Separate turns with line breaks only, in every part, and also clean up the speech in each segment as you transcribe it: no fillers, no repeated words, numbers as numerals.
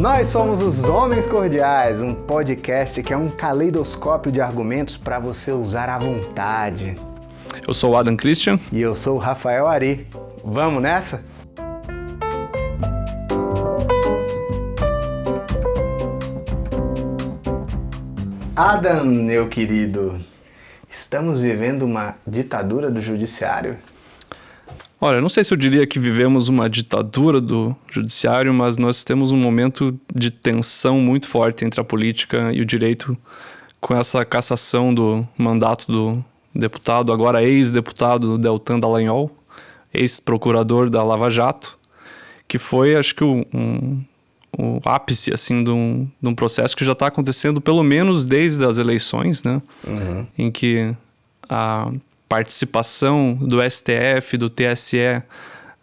Nós somos os Homens Cordiais, um podcast que é um caleidoscópio de argumentos para você usar à vontade.
Eu sou o Adam Christian.
E eu sou o Rafael Ari. Vamos nessa? Adam, meu querido, estamos vivendo uma ditadura do judiciário?
Olha, eu não sei se eu diria que vivemos uma ditadura do judiciário, mas nós temos um momento de tensão muito forte entre a política e o direito com essa cassação do mandato do deputado, agora ex-deputado Deltan Dallagnol, ex-procurador da Lava Jato, que foi, acho que, o ápice assim, de um processo que já está acontecendo pelo menos desde as eleições, né? Em que a participação do STF, do TSE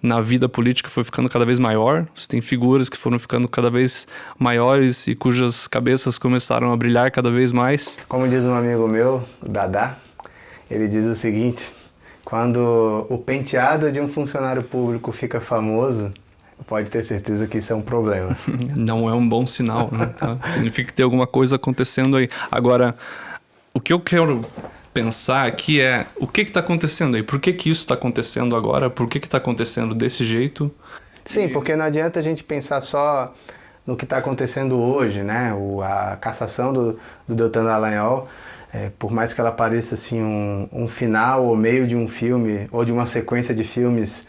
na vida política foi ficando cada vez maior. Você tem figuras que foram ficando cada vez maiores e cujas cabeças começaram a brilhar cada vez mais.
Como diz um amigo meu, o Dadá, ele diz o seguinte: quando o penteado de um funcionário público fica famoso, pode ter certeza que isso é um problema.
Não é um bom sinal, né? Significa que tem alguma coisa acontecendo aí. Agora, o que eu quero pensar aqui é o que está acontecendo aí? Por que isso está acontecendo agora? Por que está acontecendo desse jeito?
Sim, porque não adianta a gente pensar só no que está acontecendo hoje, né? A cassação do Deltan Dallagnol, por mais que ela pareça assim, um final ou meio de um filme ou de uma sequência de filmes,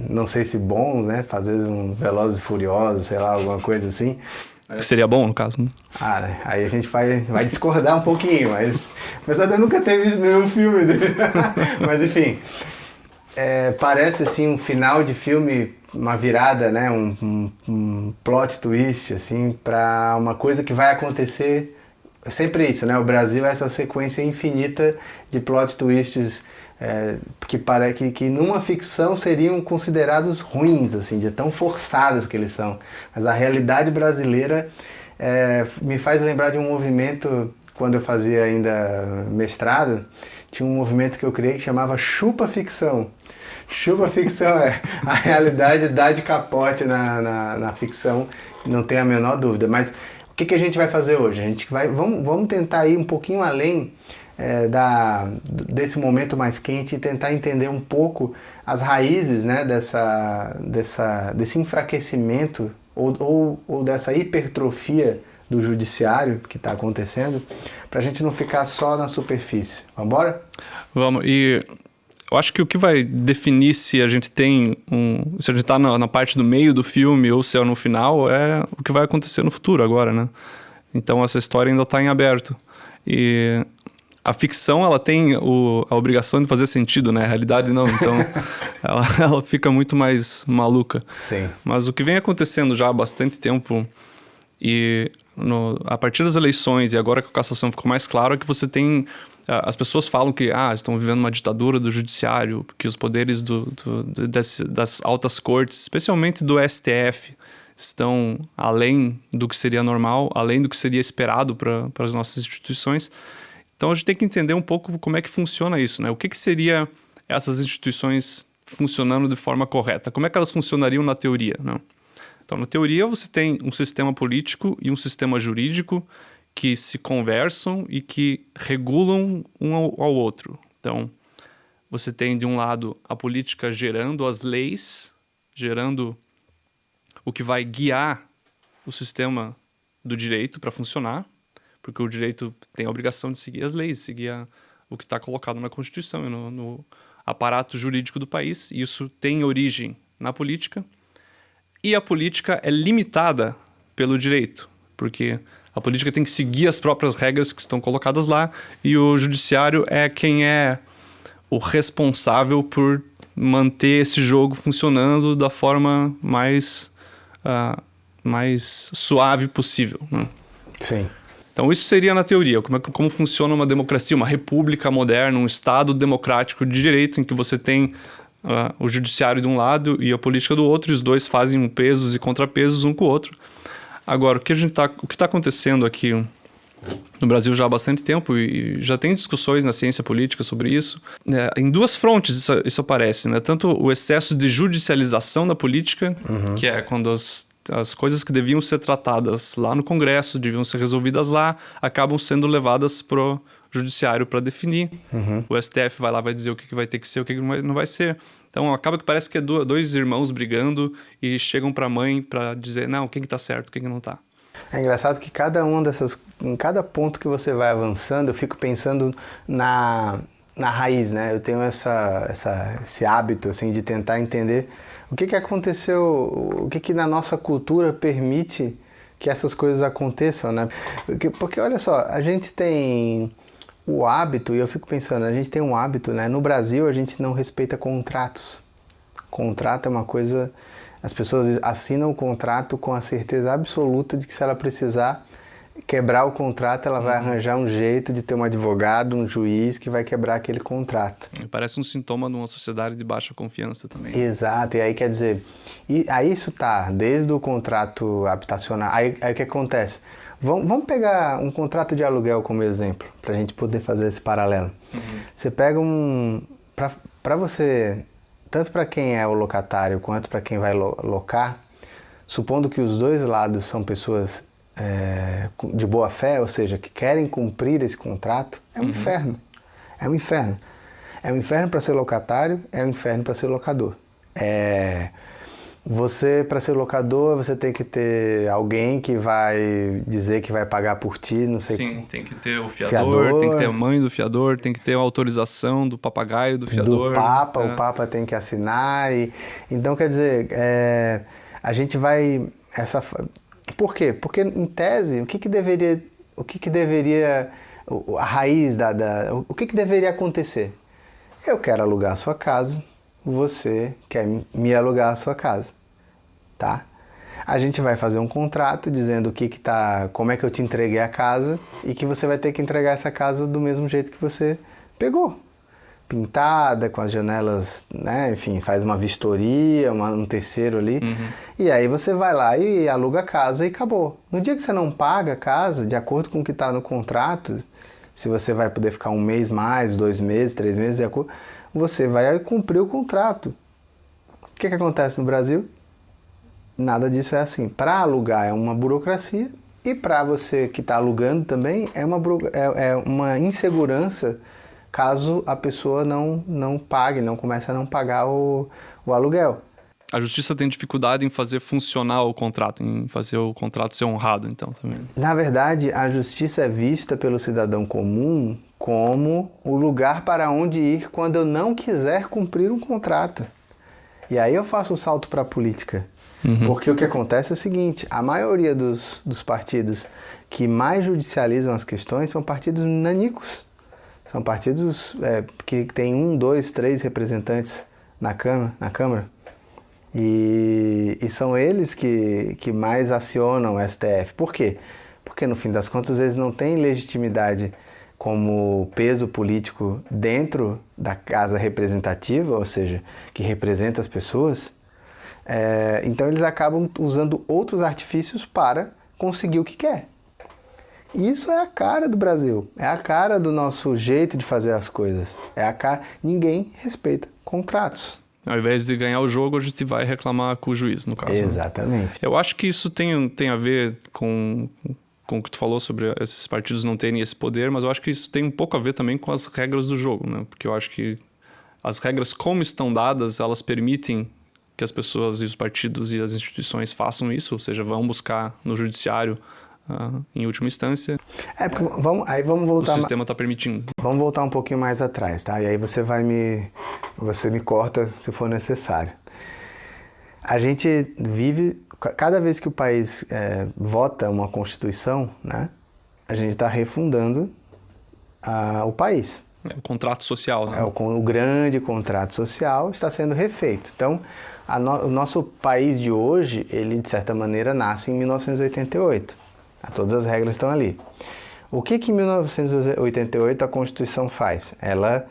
não sei se bom, né? Às vezes um Velozes e Furiosos, sei lá, alguma coisa assim.
Que seria bom, no caso, né?
Né? Aí a gente vai discordar um pouquinho, mas apesar de eu nunca ter visto nenhum filme dele. Mas enfim, parece assim um final de filme, uma virada, né? Um plot twist, assim, para uma coisa que vai acontecer. É sempre isso, né? O Brasil é essa sequência infinita de plot twists que numa ficção seriam considerados ruins, assim, de tão forçados que eles são. Mas a realidade brasileira me faz lembrar de um movimento, quando eu fazia ainda mestrado, tinha um movimento que eu criei que chamava Chupa Ficção. Chupa Ficção a realidade dá de capote na ficção, não tem a menor dúvida. Mas o que a gente vai fazer hoje? Vamos tentar ir um pouquinho além desse momento mais quente e tentar entender um pouco as raízes, né, desse enfraquecimento ou dessa hipertrofia do judiciário que está acontecendo, para a gente não ficar só na superfície. Vamos embora?
Vamos. E eu acho que o que vai definir se a gente se a gente está na parte do meio do filme ou se é no final, é o que vai acontecer no futuro agora, né? Então essa história ainda está em aberto. E a ficção, ela tem a obrigação de fazer sentido, né? A realidade não, então ela fica muito mais maluca.
Sim.
Mas o que vem acontecendo já há bastante tempo, e a partir das eleições, e agora que a cassação ficou mais claro, é que você tem... As pessoas falam que estão vivendo uma ditadura do judiciário, porque os poderes das altas cortes, especialmente do STF, estão além do que seria normal, além do que seria esperado para as nossas instituições. Então a gente tem que entender um pouco como é que funciona isso, né? O que seria essas instituições funcionando de forma correta? Como é que elas funcionariam na teoria, né? Então, na teoria, você tem um sistema político e um sistema jurídico que se conversam e que regulam um ao outro. Então, você tem, de um lado, a política gerando as leis, gerando o que vai guiar o sistema do direito para funcionar, porque o direito tem a obrigação de seguir as leis, seguir o que está colocado na Constituição e no aparato jurídico do país. E isso tem origem na política. E a política é limitada pelo direito, porque a política tem que seguir as próprias regras que estão colocadas lá, e o judiciário é quem é o responsável por manter esse jogo funcionando da forma mais suave possível, né?
Sim.
Então isso seria na teoria, como funciona uma democracia, uma república moderna, um estado democrático de direito em que você tem o judiciário de um lado e a política do outro, e os dois fazem pesos e contrapesos um com o outro. Agora, o que está acontecendo aqui no Brasil já há bastante tempo, e já tem discussões na ciência política sobre isso, em duas frontes isso aparece, né? Tanto o excesso de judicialização da política, que é quando as as coisas que deviam ser tratadas lá no Congresso, deviam ser resolvidas lá, acabam sendo levadas pro judiciário para definir. O STF vai lá, vai dizer o que vai ter que ser, o que não vai ser. Então acaba que parece que é dois irmãos brigando e chegam para a mãe para dizer, não, o que tá certo, o que não tá.
É engraçado que em cada ponto que você vai avançando, eu fico pensando na raiz, né? Eu tenho esse hábito, assim, de tentar entender o que aconteceu, o que na nossa cultura permite que essas coisas aconteçam, né? Porque olha só, a gente tem o hábito, e eu fico pensando, a gente tem um hábito, né? No Brasil a gente não respeita contratos. Contrato é uma coisa... As pessoas assinam o contrato com a certeza absoluta de que se ela precisar quebrar o contrato, ela vai arranjar um jeito de ter um advogado, um juiz que vai quebrar aquele contrato.
Parece um sintoma de uma sociedade de baixa confiança também.
Exato, e aí quer dizer, aí isso tá, desde o contrato habitacional, aí o que acontece? Vamos pegar um contrato de aluguel como exemplo, para a gente poder fazer esse paralelo. Você pega para você... Tanto para quem é o locatário quanto para quem vai locar, supondo que os dois lados são pessoas de boa fé, ou seja, que querem cumprir esse contrato, é um inferno. É um inferno. É um inferno para ser locatário, é um inferno para ser locador. Você, para ser locador, você tem que ter alguém que vai dizer que vai pagar por ti, não sei.
Sim, tem que ter o fiador, tem que ter a mãe do fiador, tem que ter a autorização do papagaio do fiador.
Do Papa, o Papa tem que assinar. Então, quer dizer, a gente vai... Por quê? Porque, em tese, o que deveria... A raiz o que deveria acontecer? Eu quero alugar a sua casa, você quer me alugar a sua casa, tá? A gente vai fazer um contrato dizendo como é que eu te entreguei a casa e que você vai ter que entregar essa casa do mesmo jeito que você pegou. Pintada, com as janelas, né? Enfim, faz uma vistoria, um terceiro ali. E aí você vai lá e aluga a casa e acabou. No dia que você não paga a casa, de acordo com o que está no contrato, se você vai poder ficar 1 mês mais, 2 meses, 3 meses, de acordo... você vai cumprir o contrato. O que acontece no Brasil? Nada disso é assim. Para alugar é uma burocracia e para você que está alugando também é uma insegurança caso a pessoa não pague, não comece a não pagar o aluguel.
A justiça tem dificuldade em fazer funcionar o contrato, em fazer o contrato ser honrado, então, também.
Na verdade, a justiça é vista pelo cidadão comum como o lugar para onde ir quando eu não quiser cumprir um contrato. E aí eu faço o salto para a política. Porque o que acontece é o seguinte, a maioria dos partidos que mais judicializam as questões são partidos nanicos. São partidos que têm 1, 2, 3 representantes na Câmara. E são eles que mais acionam o STF. Por quê? Porque no fim das contas eles não têm legitimidade como peso político dentro da casa representativa, ou seja, que representa as pessoas. Então eles acabam usando outros artifícios para conseguir o que quer. Isso é a cara do Brasil, é a cara do nosso jeito de fazer as coisas. Ninguém respeita contratos.
Ao invés de ganhar o jogo, a gente vai reclamar com o juiz, no caso.
Exatamente.
Eu acho que isso tem a ver com o que tu falou sobre esses partidos não terem esse poder, mas eu acho que isso tem um pouco a ver também com as regras do jogo, né? Porque eu acho que as regras como estão dadas, elas permitem que as pessoas e os partidos e as instituições façam isso, ou seja, vão buscar no judiciário em última instância.
Porque vamos voltar...
O sistema está permitindo.
Vamos voltar um pouquinho mais atrás, tá? E aí você me corta se for necessário. A gente vive... Cada vez que o país vota uma Constituição, né, a gente está refundando o país.
É o contrato social, né?
O grande contrato social está sendo refeito. Então, o nosso país de hoje, ele de certa maneira nasce em 1988. Todas as regras estão ali. O que em 1988 a Constituição faz? Ela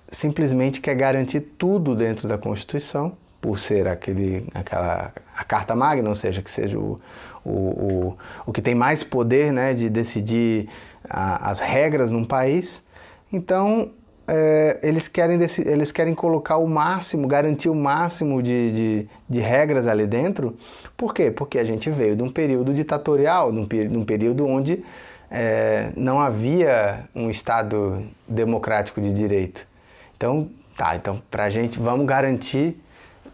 simplesmente quer garantir tudo dentro da Constituição, por ser a Carta Magna, ou seja, que seja o que tem mais poder, né, de decidir as regras num país. Então, eles querem colocar o máximo, garantir o máximo de regras ali dentro. Por quê? Porque a gente veio de um período ditatorial, de um período onde não havia um Estado democrático de direito. Então, pra gente, vamos garantir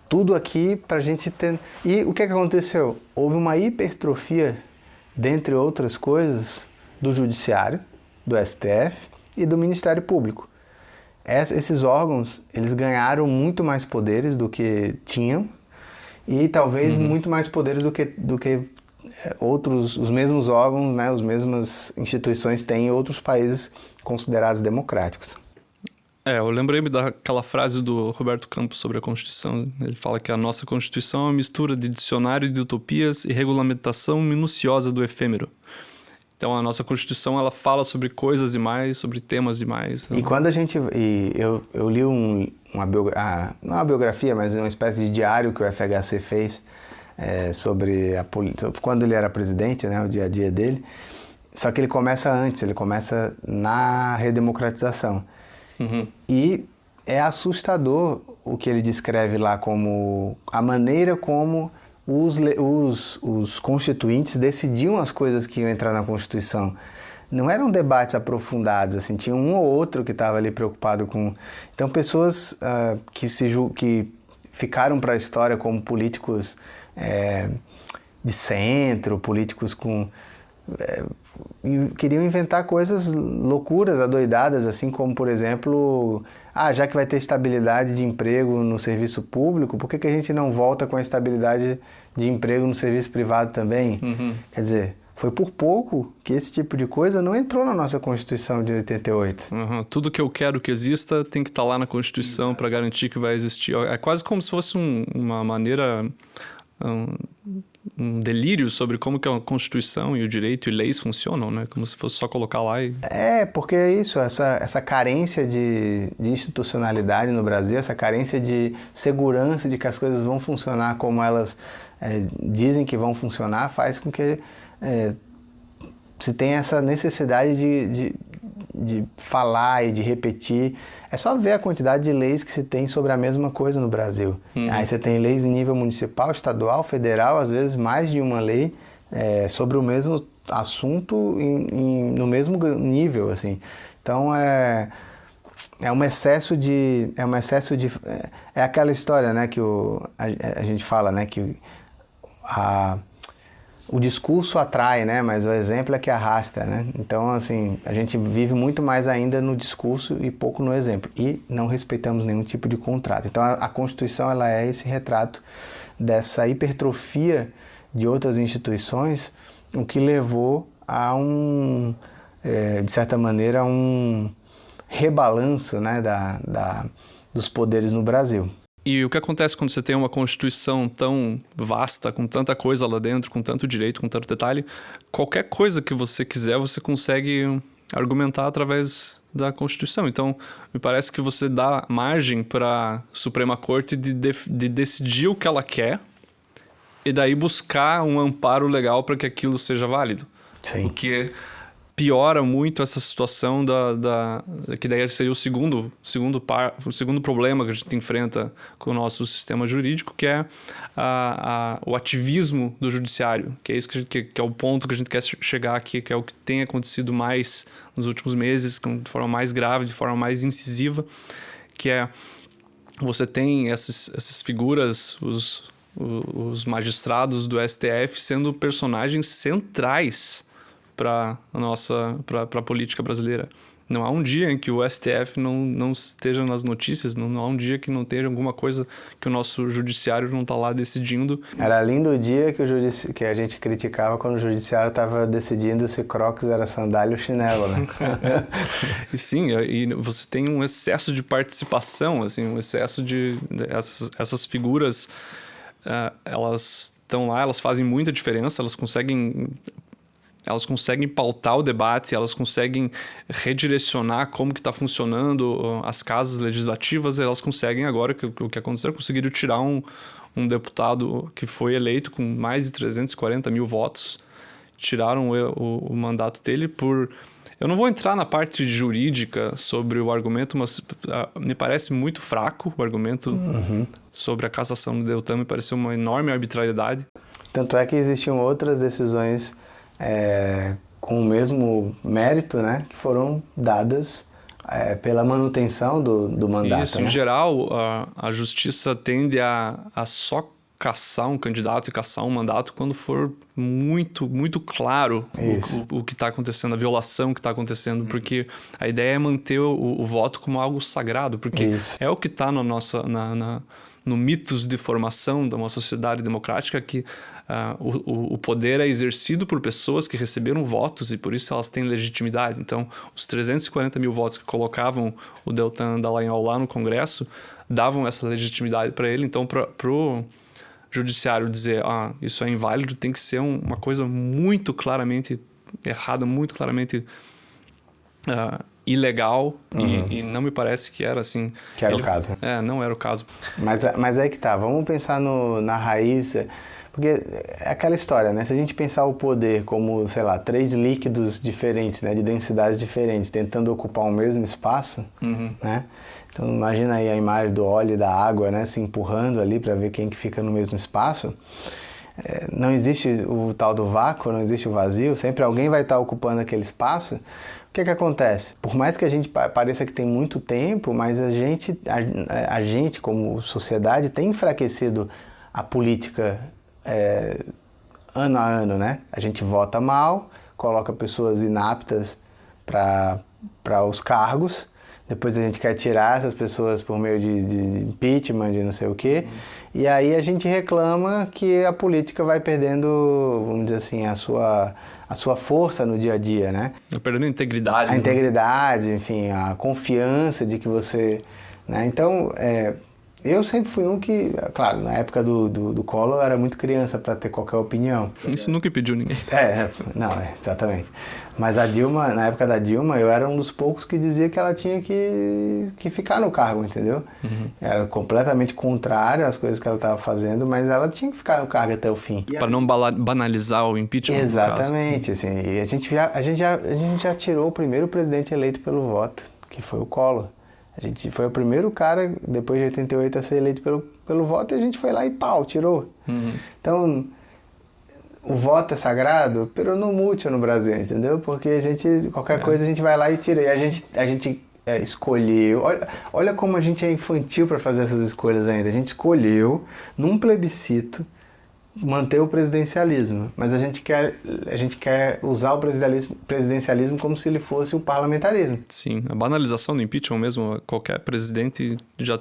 tudo aqui pra gente ter... E o que aconteceu? Houve uma hipertrofia, dentre outras coisas, do Judiciário, do STF e do Ministério Público. Esses órgãos, eles ganharam muito mais poderes do que tinham e talvez muito mais poderes do que os mesmos órgãos, né, as mesmas instituições têm em outros países considerados democráticos.
Eu lembrei-me daquela frase do Roberto Campos sobre a Constituição. Ele fala que a nossa Constituição é uma mistura de dicionário de utopias e regulamentação minuciosa do efêmero. Então, a nossa Constituição, ela fala sobre coisas demais, sobre temas demais.
E quando a gente... eu li não uma biografia, mas uma espécie de diário que o FHC fez sobre quando ele era presidente, né, o dia a dia dele. Só que ele começa antes, ele começa na redemocratização. E é assustador o que ele descreve lá como a maneira como os constituintes decidiam as coisas que iam entrar na Constituição. Não eram debates aprofundados, assim, tinha um ou outro que estava ali preocupado com... Então, pessoas que ficaram para a história como políticos de centro, políticos queriam inventar coisas loucuras, adoidadas, assim como, por exemplo, já que vai ter estabilidade de emprego no serviço público, por que a gente não volta com a estabilidade de emprego no serviço privado também? Quer dizer, foi por pouco que esse tipo de coisa não entrou na nossa Constituição de 88.
Tudo que eu quero que exista tem que estar lá na Constituição para garantir que vai existir. É quase como se fosse uma maneira... um delírio sobre como que a Constituição e o direito e leis funcionam, né? Como se fosse só colocar lá e...
porque é isso, essa carência de institucionalidade no Brasil, essa carência de segurança de que as coisas vão funcionar como elas dizem que vão funcionar, faz com que se tenha essa necessidade de falar e de repetir. É só ver a quantidade de leis que se tem sobre a mesma coisa no Brasil. Aí você tem leis em nível municipal, estadual, federal, às vezes mais de uma lei sobre o mesmo assunto no mesmo nível, assim. Então é um excesso de... É aquela história, né, que a gente fala, né, que o discurso atrai, né? Mas o exemplo é que arrasta, né? Então, assim, a gente vive muito mais ainda no discurso e pouco no exemplo. E não respeitamos nenhum tipo de contrato. Então, a Constituição, ela é esse retrato dessa hipertrofia de outras instituições, o que levou a de certa maneira, um rebalanço, né, dos poderes no Brasil.
E o que acontece quando você tem uma Constituição tão vasta, com tanta coisa lá dentro, com tanto direito, com tanto detalhe, qualquer coisa que você quiser, você consegue argumentar através da Constituição. Então, me parece que você dá margem para a Suprema Corte de decidir o que ela quer e daí buscar um amparo legal para que aquilo seja válido.
Sim.
O que piora muito essa situação que daí seria o segundo problema que a gente enfrenta com o nosso sistema jurídico, que é o ativismo do judiciário, que é isso que é o ponto que a gente quer chegar aqui, que é o que tem acontecido mais nos últimos meses, de forma mais grave, de forma mais incisiva, que é você tem essas figuras, os magistrados do STF sendo personagens centrais para a política brasileira. Não há um dia em que o STF não esteja nas notícias, não há um dia que não tenha alguma coisa que o nosso judiciário não está lá decidindo.
Era lindo o dia que a gente criticava quando o judiciário estava decidindo se Crocs era sandália ou chinelo, né?
E sim, e você tem um excesso de participação, assim, um excesso de... Essas figuras, elas estão lá, elas fazem muita diferença, elas conseguem pautar o debate, elas conseguem redirecionar como que está funcionando as casas legislativas, elas conseguem agora, o que aconteceu, conseguiram tirar um deputado que foi eleito com mais de 340 mil votos, tiraram o mandato dele por Eu não vou entrar na parte jurídica sobre o argumento, mas me parece muito fraco o argumento sobre a cassação do Deltan, me pareceu uma enorme arbitrariedade.
Tanto é que existiam outras decisões com o mesmo mérito, né, que foram dadas pela manutenção do mandato.
Isso,
né?
Em geral, a justiça tende a só caçar um candidato e caçar um mandato quando for muito, muito claro o que está acontecendo, a violação que está acontecendo, porque a ideia é manter o voto como algo sagrado, porque é o que está no mitos de formação de uma sociedade democrática, que o poder é exercido por pessoas que receberam votos e por isso elas têm legitimidade. Então, os 340 mil votos que colocavam o Deltan Dallagnol lá no Congresso davam essa legitimidade para ele. Então, para o judiciário dizer isso é inválido, tem que ser uma coisa muito claramente errada, muito claramente ilegal, e não me parece que era assim.
Que era o caso.
Não era o caso.
Mas aí que tá, vamos pensar na raiz, porque é aquela história, né? Se a gente pensar o poder como, sei lá, 3 líquidos diferentes, né, de densidades diferentes, tentando ocupar o mesmo espaço, né? Então imagina aí a imagem do óleo e da água, né, se empurrando ali para ver quem que fica no mesmo espaço. Não existe o tal do vácuo, não existe o vazio, sempre alguém vai estar ocupando aquele espaço. O que acontece? Por mais que a gente pareça que tem muito tempo, mas a gente como sociedade tem enfraquecido a política ano a ano, né? A gente vota mal, coloca pessoas inaptas para os cargos. Depois a gente quer tirar essas pessoas por meio de impeachment, de não sei o quê. E aí a gente reclama que a política vai perdendo, vamos dizer assim, a sua força no dia a dia, né?
Vai perdendo a integridade.
A integridade, enfim, a confiança de que você... né? Então, eu sempre fui um que, claro, na época do Collor eu era muito criança para ter qualquer opinião.
Isso nunca impediu ninguém.
Exatamente. Mas a Dilma, na época da Dilma, eu era um dos poucos que dizia que ela tinha que ficar no cargo, entendeu? Era completamente contrário às coisas que ela estava fazendo, mas ela tinha que ficar no cargo até o fim.
Para não banalizar o impeachment.
Exatamente. Assim, e a gente já tirou o primeiro presidente eleito pelo voto, que foi o Collor. A gente foi o primeiro cara, depois de 88, a ser eleito pelo voto, e a gente foi lá e tirou. Então, o voto é sagrado, pero no mucho no Brasil, entendeu? Porque qualquer coisa a gente vai lá e tira. E a gente escolheu... Olha como a gente é infantil para fazer essas escolhas ainda. A gente escolheu, num plebiscito, manter o presidencialismo, mas a gente quer usar o presidencialismo como se ele fosse o parlamentarismo.
Sim, a banalização do impeachment mesmo, qualquer presidente já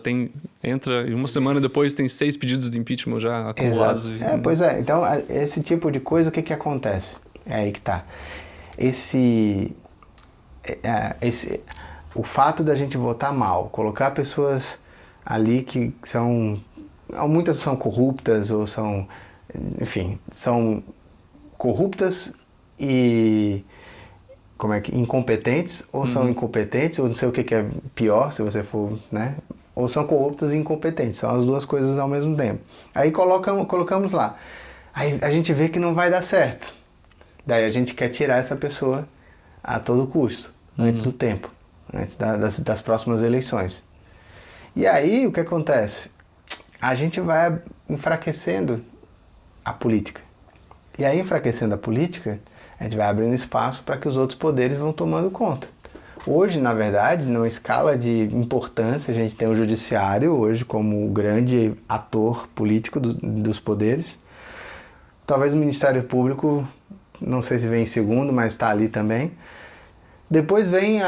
entra e uma semana depois tem 6 pedidos de impeachment já acumulados.
Pois é, então esse tipo de coisa, o que acontece? É aí que tá. O fato da gente votar mal, colocar pessoas ali que são... muitas são corruptas ou são... enfim, são corruptas e incompetentes, ou são incompetentes, ou não sei o que é pior, se você for, né? Ou são corruptas e incompetentes, são as duas coisas ao mesmo tempo. Aí colocamos lá. Aí a gente vê que não vai dar certo. Daí a gente quer tirar essa pessoa a todo custo, antes do tempo, antes das próximas eleições. E aí o que acontece? A gente vai enfraquecendo a política. E aí, enfraquecendo a política, a gente vai abrindo espaço para que os outros poderes vão tomando conta. Hoje, na verdade, numa escala de importância, a gente tem o judiciário hoje como o grande ator político dos poderes. Talvez o Ministério Público, não sei se vem em segundo, mas está ali também. Depois vem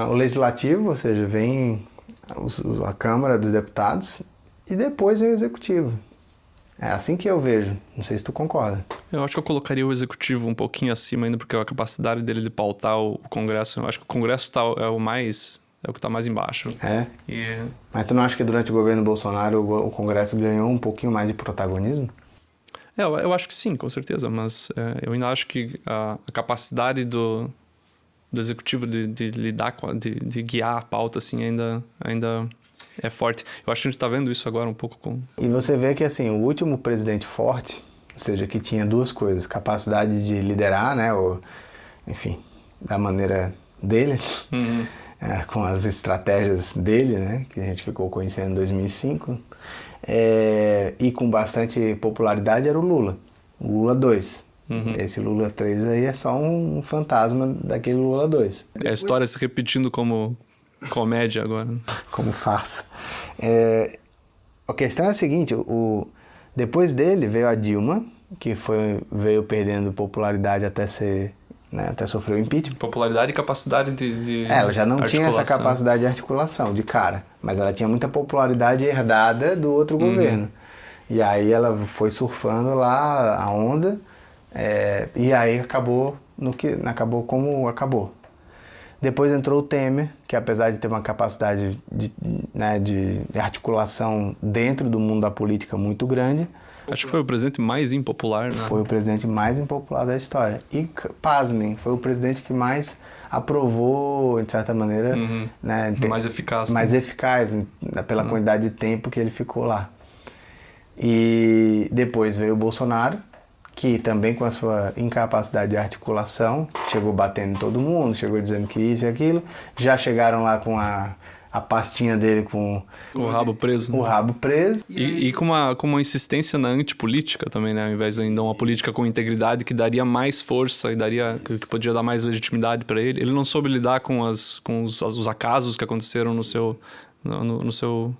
o Legislativo, ou seja, vem a Câmara dos Deputados, e depois vem o Executivo. É assim que eu vejo. Não sei se tu concorda.
Eu acho que eu colocaria o Executivo um pouquinho acima ainda, porque a capacidade dele de pautar o Congresso... Eu acho que o Congresso é o que está mais embaixo.
Mas tu não acha que durante o governo Bolsonaro o Congresso ganhou um pouquinho mais de protagonismo?
Eu acho que sim, com certeza. Mas eu ainda acho que a capacidade do Executivo de lidar de guiar a pauta assim, ainda é forte. Eu acho que a gente está vendo isso agora um pouco com...
E você vê que assim, o último presidente forte, ou seja, que tinha duas coisas, capacidade de liderar, né, ou, enfim, da maneira dele, com as estratégias dele, né, que a gente ficou conhecendo em 2005, e com bastante popularidade, era o Lula 2. Esse Lula 3 aí é só um fantasma daquele Lula 2.
É a história se repetindo como comédia agora.
Como farsa. A questão é a seguinte, depois dele veio a Dilma, que veio perdendo popularidade até sofrer o impeachment.
Popularidade e capacidade de
ela já não tinha essa capacidade de articulação, de cara, mas ela tinha muita popularidade herdada do outro governo. E aí ela foi surfando lá a onda, e aí acabou como acabou. Depois entrou o Temer, que apesar de ter uma capacidade de articulação dentro do mundo da política muito grande...
Acho que foi o presidente mais impopular, né?
Foi o presidente mais impopular da história. E, pasmem, foi o presidente que mais aprovou, de certa maneira... Né,
mais eficaz.
Mais eficaz, pela quantidade de tempo que ele ficou lá. E depois veio o Bolsonaro, que também com a sua incapacidade de articulação, chegou batendo em todo mundo, chegou dizendo que isso e aquilo, já chegaram lá com a pastinha dele com
o rabo preso.
O rabo preso.
E com uma insistência na antipolítica também, né? Ao invés de dar uma política com integridade que daria mais força e que podia dar mais legitimidade para ele. Ele não soube lidar com os acasos que aconteceram no seu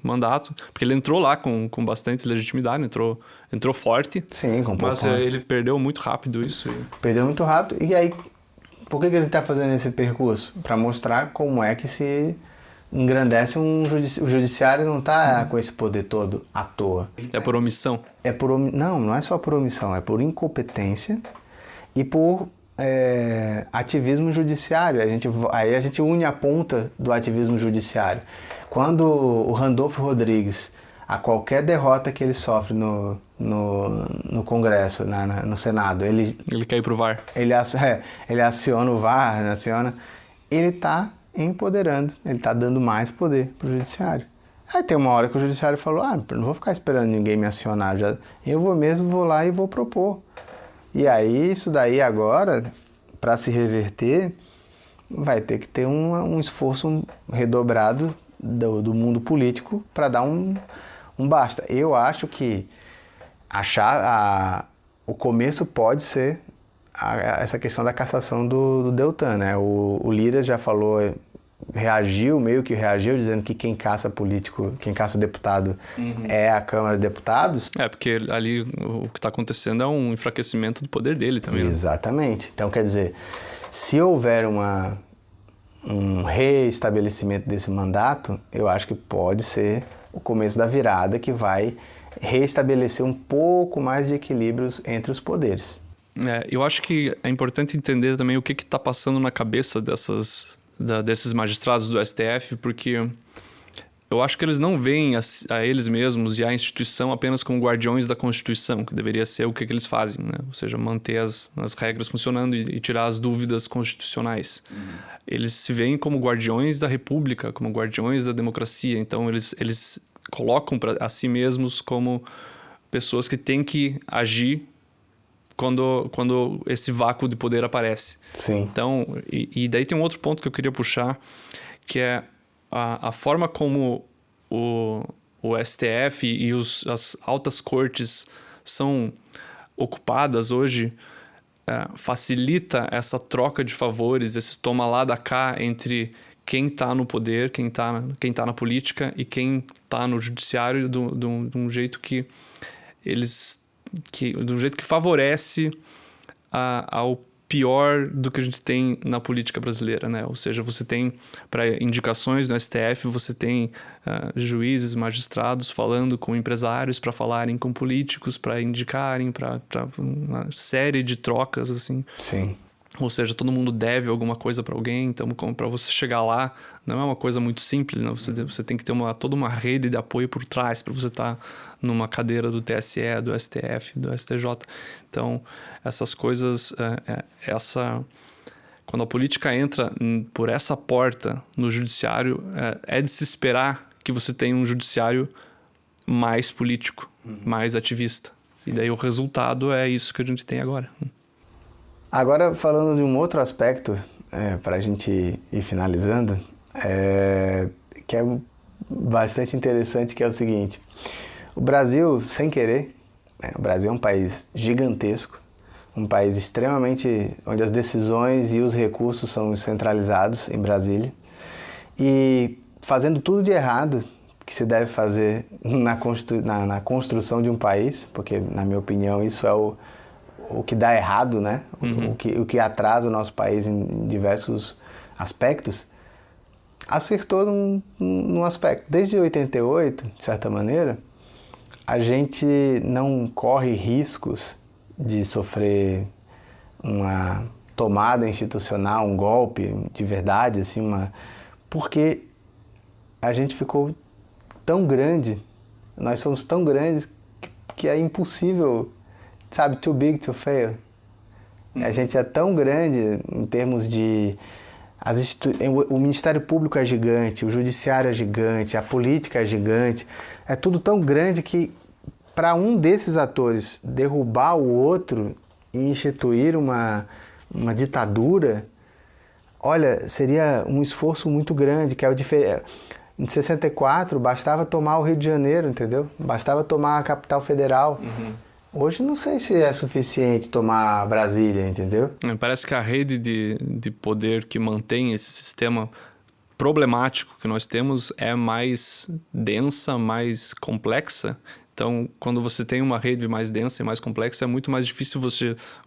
mandato, porque ele entrou lá com bastante legitimidade, entrou forte.
Sim, com
mas ele perdeu muito rápido isso.
Perdeu muito rápido. E aí, por que ele está fazendo esse percurso? Para mostrar como é que se engrandece o judiciário. Não está com esse poder todo à toa.
É por omissão?
Não é só por omissão, é por incompetência e por ativismo judiciário. Aí a gente une a ponta do ativismo judiciário. Quando o Randolfo Rodrigues, a qualquer derrota que ele sofre no Congresso, no Senado, ele
quer ir pro VAR.
Ele aciona o VAR, ele está empoderando, ele está dando mais poder pro judiciário. Aí tem uma hora que o judiciário falou, não vou ficar esperando ninguém me acionar, eu vou lá e vou propor. E aí isso daí agora, para se reverter, vai ter que ter um esforço redobrado do mundo político para dar um basta. Eu acho que o começo pode ser essa questão da cassação do Deltan, né? O Lira já falou, meio que reagiu, dizendo que quem caça político, quem caça deputado é a Câmara de Deputados.
Porque ali o que está acontecendo é um enfraquecimento do poder dele também.
Exatamente. Né? Então, quer dizer, se houver um reestabelecimento desse mandato, eu acho que pode ser o começo da virada que vai reestabelecer um pouco mais de equilíbrios entre os poderes.
Eu acho que é importante entender também o que está passando na cabeça desses magistrados do STF, porque eu acho que eles não veem a eles mesmos e a instituição apenas como guardiões da Constituição, que deveria ser o que eles fazem, né? Ou seja, manter as regras funcionando e tirar as dúvidas constitucionais. Eles se veem como guardiões da República, como guardiões da democracia, então eles colocam a si mesmos como pessoas que têm que agir quando esse vácuo de poder aparece.
Sim.
Então, e daí tem um outro ponto que eu queria puxar, que é a forma como o STF e as altas cortes são ocupadas hoje, facilita essa troca de favores, esse toma lá da cá entre quem está no poder, quem tá na política e quem está no judiciário de um jeito que de um jeito que favorece ao pior do que a gente tem na política brasileira, né? Ou seja, você tem, para indicações no STF, você tem juízes, magistrados falando com empresários para falarem com políticos, para indicarem, para uma série de trocas, assim.
Sim.
Ou seja, todo mundo deve alguma coisa para alguém, então para você chegar lá não é uma coisa muito simples, né? Você tem que ter toda uma rede de apoio por trás para você estar numa cadeira do TSE, do STF, do STJ. Então, essas coisas, quando a política entra por essa porta no judiciário, é de se esperar que você tenha um judiciário mais político, mais ativista. E daí o resultado é isso que a gente tem agora.
Agora, falando de um outro aspecto para a gente ir finalizando, que é bastante interessante, que é o seguinte: o Brasil, sem querer, o Brasil é um país gigantesco, um país extremamente, onde as decisões e os recursos são centralizados em Brasília, e fazendo tudo de errado que se deve fazer na construção de um país, porque, na minha opinião, isso é o que dá errado, né? O que atrasa o nosso país em diversos aspectos, acertou num aspecto. Desde 88, de certa maneira, a gente não corre riscos de sofrer uma tomada institucional, um golpe de verdade, assim, porque a gente ficou tão grande, nós somos tão grandes que é impossível, sabe, too big to fail. A gente é tão grande em termos de... O Ministério Público é gigante, o Judiciário é gigante, a política é gigante, é tudo tão grande que para um desses atores derrubar o outro e instituir uma ditadura, olha, seria um esforço muito grande, que é o diferente. Em 64, bastava tomar o Rio de Janeiro, entendeu? Bastava tomar a capital federal. Hoje não sei se é suficiente tomar Brasília, entendeu?
Parece que a rede de poder que mantém esse sistema problemático que nós temos é mais densa, mais complexa. Então, quando você tem uma rede mais densa e mais complexa, é muito mais difícil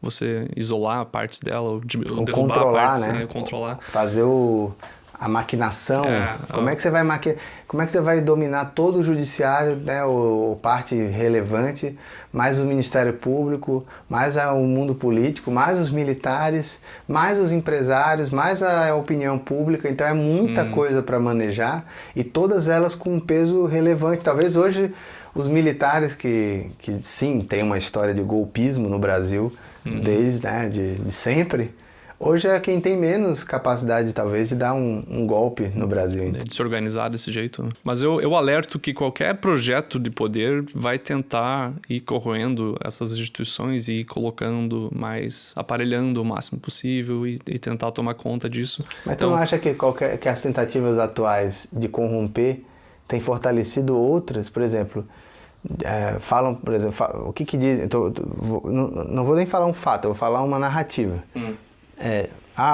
você isolar partes dela, ou derrubar
controlar,
partes,
né?
Controlar.
Fazer a maquinação. Como é que você vai dominar todo o judiciário, né, o parte relevante, mais o Ministério Público, mais o mundo político, mais os militares, mais os empresários, mais a opinião pública. Então é muita coisa para manejar, e todas elas com um peso relevante. Talvez hoje os militares que sim, tem uma história de golpismo no Brasil desde, né, de sempre, hoje é quem tem menos capacidade, talvez, de dar um golpe no Brasil.
De se organizar desse jeito. Mas eu alerto que qualquer projeto de poder vai tentar ir corroendo essas instituições e ir colocando mais, aparelhando o máximo possível e tentar tomar conta disso.
Mas então, tu não acha que as tentativas atuais de corromper têm fortalecido outras? Por exemplo, falam, por exemplo, o que dizem? Não vou nem falar um fato, eu vou falar uma narrativa.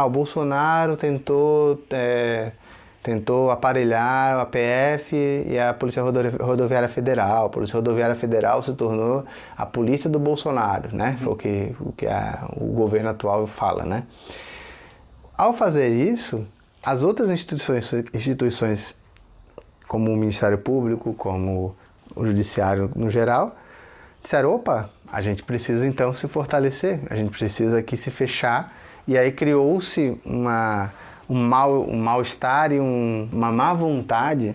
O Bolsonaro tentou aparelhar a PF e a Polícia Rodoviária Federal. A Polícia Rodoviária Federal se tornou a polícia do Bolsonaro, né? Foi o que o governo atual fala, né? Ao fazer isso, as outras instituições como o Ministério Público, como o Judiciário no geral, disseram: opa, a gente precisa então se fortalecer, a gente precisa aqui se fechar. E aí criou-se um mal-estar e uma má vontade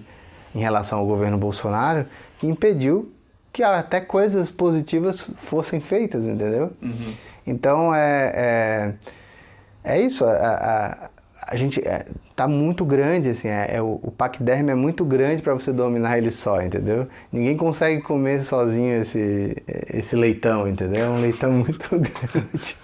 em relação ao governo Bolsonaro, que impediu que até coisas positivas fossem feitas, entendeu? Então é isso, a gente tá muito grande, assim, o paquiderme é muito grande para você dominar ele só, entendeu? Ninguém consegue comer sozinho esse leitão, entendeu? É um leitão muito grande.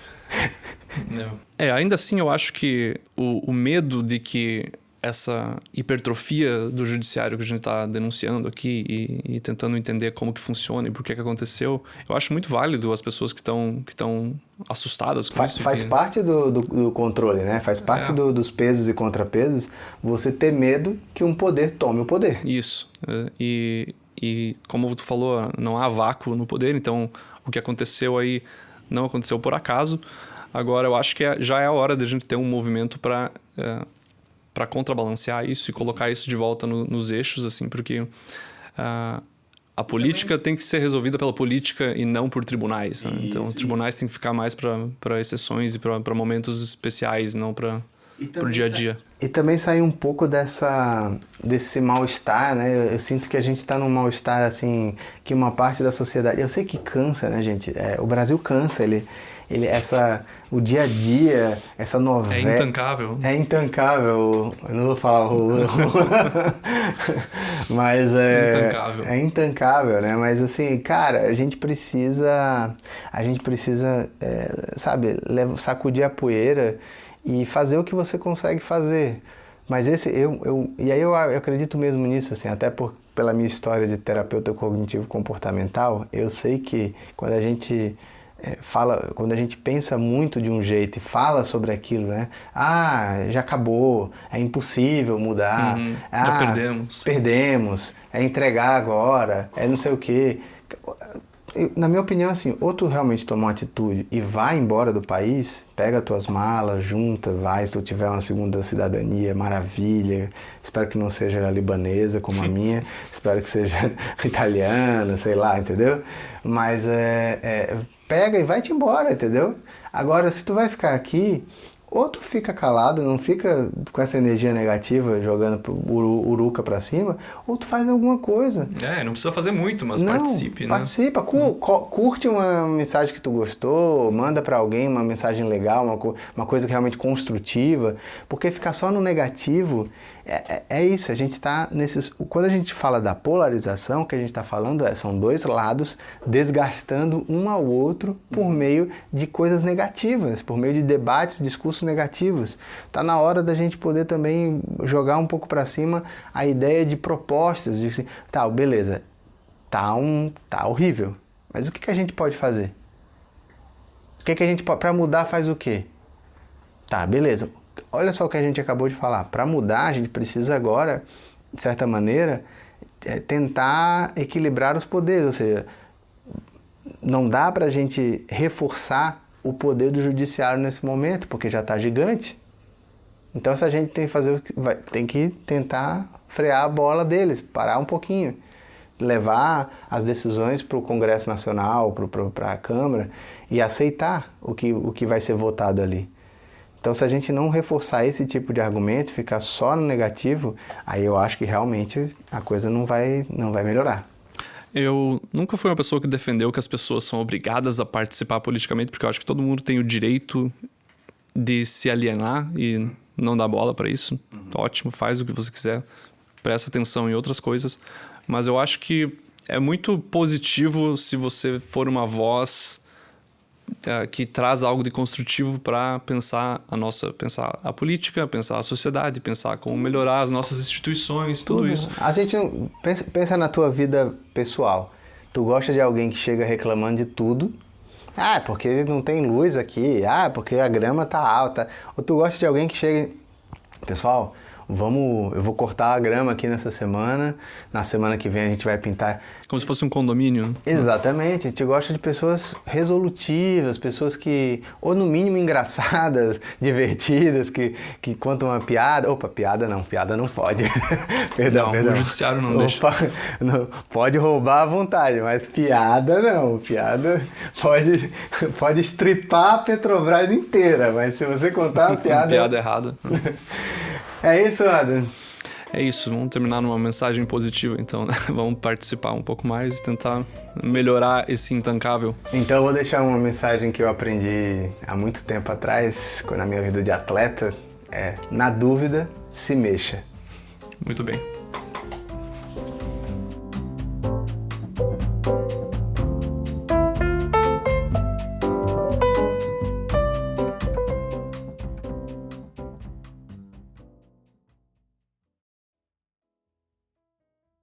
Não. Ainda assim eu acho que o medo de que essa hipertrofia do judiciário que a gente está denunciando aqui e tentando entender como que funciona e por que aconteceu, eu acho muito válido as pessoas que estão assustadas com isso.
Faz parte do controle, né? Faz parte dos pesos e contrapesos você ter medo que um poder tome o poder.
Isso. E como tu falou, não há vácuo no poder, então o que aconteceu aí não aconteceu por acaso. Agora, eu acho que já é a hora de a gente ter um movimento para contrabalancear isso e colocar isso de volta nos eixos, assim, porque a política tem que ser resolvida pela política e não por tribunais. Né? Então, os tribunais têm que ficar mais para exceções e para momentos especiais, não para o dia a dia.
E também sair um pouco desse mal-estar, né? Eu sinto que a gente está num mal-estar, assim, que uma parte da sociedade... Eu sei que cansa, né, gente? O Brasil cansa, o dia a dia, essa novela...
É intancável.
É intancável. Eu não vou falar mas
intancável.
É intancável, né? Mas assim, cara, a gente precisa sabe, sacudir a poeira e fazer o que você consegue fazer. Mas eu acredito mesmo nisso, assim, até pela minha história de terapeuta cognitivo comportamental, eu sei que quando a gente quando a gente pensa muito de um jeito e fala sobre aquilo, né? Ah, já acabou, é impossível mudar.
Já perdemos.
Perdemos, é entregar agora, é não sei o quê. Na minha opinião, assim, ou tu realmente toma uma atitude e vai embora do país, pega tuas malas, junta, vai, se tu tiver uma segunda cidadania, maravilha, espero que não seja a libanesa como a minha, espero que seja italiana, sei lá, entendeu? Mas pega e vai-te embora, entendeu? Agora, se tu vai ficar aqui, ou tu fica calado, não fica com essa energia negativa jogando uruca pra cima, ou tu faz alguma coisa.
Não precisa fazer muito, mas participe, né?
Participa, curte uma mensagem que tu gostou, manda pra alguém uma mensagem legal, uma coisa que realmente construtiva, porque ficar só no negativo é isso, a gente tá nesses... Quando a gente fala da polarização, o que a gente tá falando são dois lados desgastando um ao outro por meio de coisas negativas, por meio de debates, discursos negativos. Tá na hora da gente poder também jogar um pouco para cima a ideia de propostas, de assim, tá, beleza, tá horrível, mas o que a gente pode fazer? O que a gente pode, para mudar faz o quê? Tá, beleza. Olha só o que a gente acabou de falar. Para mudar, a gente precisa agora, de certa maneira, tentar equilibrar os poderes, ou seja, não dá para a gente reforçar o poder do judiciário nesse momento, porque já está gigante. Então, se a gente tem que tentar frear a bola deles, parar um pouquinho, levar as decisões para o Congresso Nacional, para a Câmara e aceitar o que vai ser votado ali. Então, se a gente não reforçar esse tipo de argumento, ficar só no negativo, aí eu acho que realmente a coisa não vai melhorar.
Eu nunca fui uma pessoa que defendeu que as pessoas são obrigadas a participar politicamente, porque eu acho que todo mundo tem o direito de se alienar e não dar bola para isso. Ótimo, faz o que você quiser, presta atenção em outras coisas. Mas eu acho que é muito positivo se você for uma voz que traz algo de construtivo para pensar a política, pensar a sociedade, pensar como melhorar as nossas instituições, tudo isso.
A gente pensa na tua vida pessoal. Tu gosta de alguém que chega reclamando de tudo? Ah, porque não tem luz aqui. Ah, porque a grama tá alta. Ou tu gosta de alguém que chega... Pessoal, eu vou cortar a grama aqui nessa semana. Na semana que vem a gente vai pintar.
Como se fosse um condomínio.
Exatamente. A gente gosta de pessoas resolutivas, pessoas que, ou no mínimo engraçadas, divertidas, que contam uma piada. Opa, piada não pode. Perdão.
O judiciário não deixa.
Não, pode roubar à vontade, mas piada não. Piada pode estripar a Petrobras inteira, mas se você contar uma piada...
piada errada.
É isso, Adam.
É isso, vamos terminar numa mensagem positiva, então, né? Vamos participar um pouco mais e tentar melhorar esse intancável.
Então eu vou deixar uma mensagem que eu aprendi há muito tempo atrás, na minha vida de atleta, na dúvida, se mexa.
Muito bem.